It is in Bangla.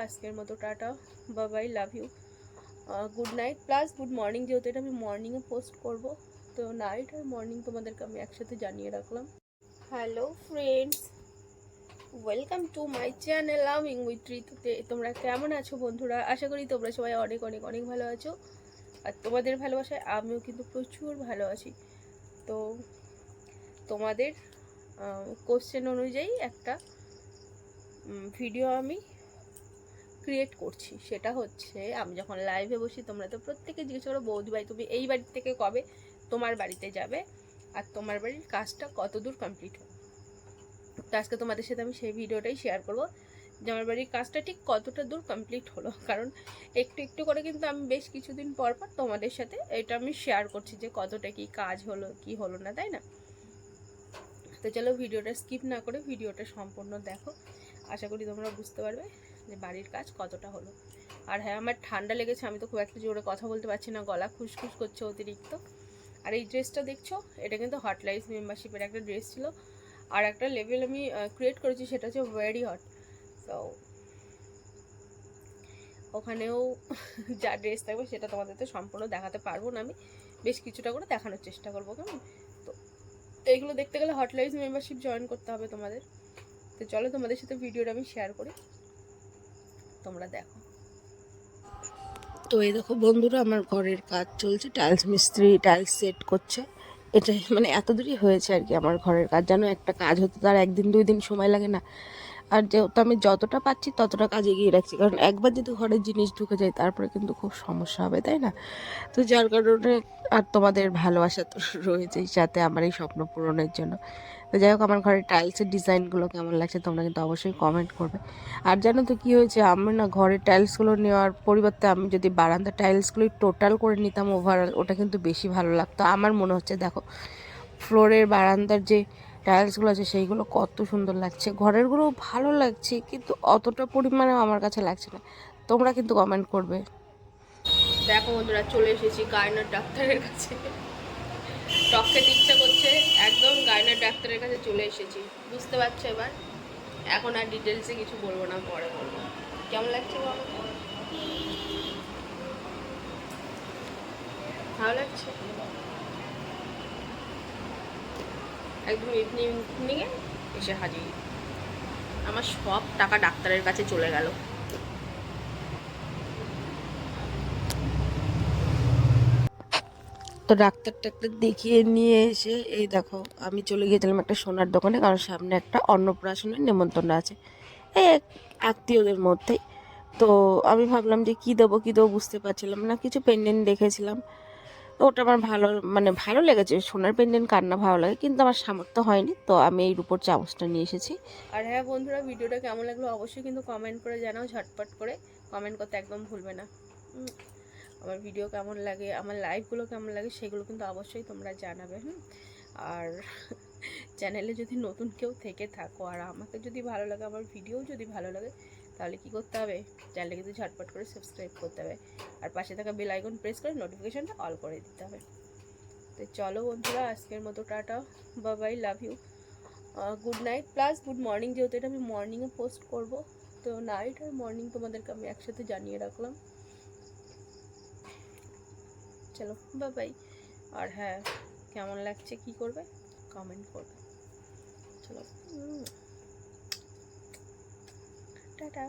আজকের মতো tata, bye, love you, good night plus good morning, যেহেতু এটা আমি মর্নিংয়ে পোস্ট করব, তো নাইট আর মর্নিং তোমাদেরকে আমি একসাথে জানিয়ে রাখলাম। Hello friends, welcome to my channel loving with ঋতুতে। তোমরা কেমন আছো বন্ধুরা? আশা করি তোমরা সবাই অনেক অনেক অনেক ভালো আছো, আর তোমাদের ভালোবাসায় আমিও কিন্তু প্রচুর ভালো আছি। তো তোমাদের কোশ্চেন অনুযায়ী একটা ভিডিও আমি ক্রিয়েট করছি। সেটা হচ্ছে, আমি যখন লাইভে বসি তোমরা তো প্রত্যেকে জিজ্ঞেস করো, বৌদি ভাই তুমি এই বাড়ি থেকে কবে তোমার বাড়িতে যাবে, আর তোমার বাড়ির কাজটা কত দূর কমপ্লিট হবে। তো আজকে তোমাদের সাথে আমি সেই ভিডিওটাই শেয়ার করবো যে আমার বাড়ির কাজটা ঠিক কতটা দূর কমপ্লিট হলো। কারণ একটু একটু করে কিন্তু আমি বেশ কিছুদিন পর পর তোমাদের সাথে এটা আমি শেয়ার করছি যে কতটা কি কাজ হলো কি হলো না, তাই না? তো চলো ভিডিওটা স্কিপ না করে ভিডিওটা সম্পূর্ণ দেখো, আশা করি তোমরা বুঝতে পারবে যে বাড়ির কাজ কতটা হলো। আর হ্যাঁ, আমার ঠান্ডা লেগেছে, আমি তো খুব একটা জোরে কথা বলতে পারছি না, গলা খুসখুস করছে অতিরিক্ত। আর এই ড্রেসটা দেখছো, এটা কিন্তু হট লাইফ মেম্বারশিপের একটা ড্রেস ছিল, আর একটা লেভেল আমি ক্রিয়েট করেছি, সেটা হচ্ছে ভেরি হট। তো ওখানেও যা ড্রেস থাকবে সেটা তোমাদের তো সম্পূর্ণ দেখাতে পারবো না, আমি বেশ কিছুটা করে দেখানোর চেষ্টা করবো, কেমন? তো এইগুলো দেখতে গেলে হট লাইফ মেম্বারশিপ জয়েন করতে হবে তোমাদের। তো চলো তোমাদের সাথে ভিডিওটা আমি শেয়ার করি, তোমরা দেখো। তো এই দেখো বন্ধুরা, আমার ঘরের কাজ চলছে, টাইলস মিস্ত্রি টাইলস সেট করছে। এটাই মানে এত দূরই হয়েছে আর কি আমার ঘরের কাজ। যেন একটা কাজ হতে তার একদিন দুই দিন সময় লাগে না। আর যেহেতু আমি যতটা পাচ্ছি ততটা কাজ এগিয়ে রাখছি, কারণ একবার যদি ঘরের জিনিস ঢুকে যায় তারপরে কিন্তু খুব সমস্যা হবে, তাই না? তো যার কারণে আর তোমাদের ভালোবাসা তো রয়েছেই সাথে আমার এই স্বপ্ন পূরণের জন্য। তো যাই হোক, আমার ঘরের টাইলসের ডিজাইনগুলো কেমন লাগছে তোমরা কিন্তু অবশ্যই কমেন্ট করবে। আর জানো তো কী হয়েছে, আমি না ঘরের টাইলসগুলো নেওয়ার পরিবর্তে আমি যদি বারান্দার টাইলসগুলোই টোটাল করে নিতাম ওভারঅল, ওটা কিন্তু বেশি ভালো লাগতো আমার মনে হচ্ছে। দেখো ফ্লোরের বারান্দার যে টাইলসগুলো আছে সেইগুলো কত সুন্দর লাগছে, ঘরেরগুলো ভালো লাগছে, কিন্তু অতটা পরিমাণে আমার কাছে লাগছে না। তোমরা কিন্তু কমেন্ট করবে। দেখো বন্ধুরা, চলে এসেছি গায়নার ডাক্তারের কাছে। টক খেতে ইচ্ছা করছে, একদম গায়নার ডাক্তারের কাছে চলে এসেছি, বুঝতে পারছো এবার? এখন আর ডিটেলসে কিছু বলবো না, পরে বলবো। কেমন লাগছে বলো? ভালো লাগছে? একদম ইভিনিংয়ে এসে হাজির। আমার সব টাকা ডাক্তারের কাছে চলে গেল। তো ডাক্তার টাক্তার দেখিয়ে নিয়ে এসে এই দেখো আমি চলে গিয়েছিলাম একটা সোনার দোকানে, কারণ সামনে একটা অন্নপ্রাশনের নেমন্তন্ন আছে এই আত্মীয়দের মধ্যেই। তো আমি ভাবলাম যে কী দেবো বুঝতে পারছিলাম না, কিছু পেন্ডেন্ট দেখেছিলাম। তো ওটা আমার ভালো মানে ভালো লেগেছে, সোনার পেন্ডেন্ট কার না ভালো লাগে, কিন্তু আমার সামর্থ্য হয়নি, তো আমি এই রূপোর চামচটা নিয়ে এসেছি। আর হ্যাঁ বন্ধুরা, ভিডিওটা কেমন লাগলো অবশ্যই কিন্তু কমেন্ট করে জানাও, ঝটপট করে কমেন্ট করতে একদম ভুলবে না। আমার ভিডিও কেমন লাগে, আমার লাইভগুলো কেমন লাগে, সেগুলো কিন্তু অবশ্যই তোমরা জানাবে। আর চ্যানেলে যদি নতুন কেউ থেকে থাকো আর আমাকে যদি ভালো লাগে, আমার ভিডিও যদি ভালো লাগে, তাহলে কি করতে হবে? চ্যানেলে কিন্তু ঝটপট করে সাবস্ক্রাইব করতে হবে, আর পাশে থাকা বেল আইকন প্রেস করে নোটিফিকেশনটা অল করে দিতে হবে। তো চলো বন্ধুরা, আজকের মতো tata, bye, love you, good night plus good morning, যেহেতু এটা আমি মর্নিংয়ে পোস্ট করব, তো নাইট আর মর্নিং তোমাদেরকে আমি একসাথে জানিয়ে রাখলাম। চলো বাই। আর হ্যাঁ, কেমন লাগছে কি করবে কমেন্ট করবে। চলো, টাটা।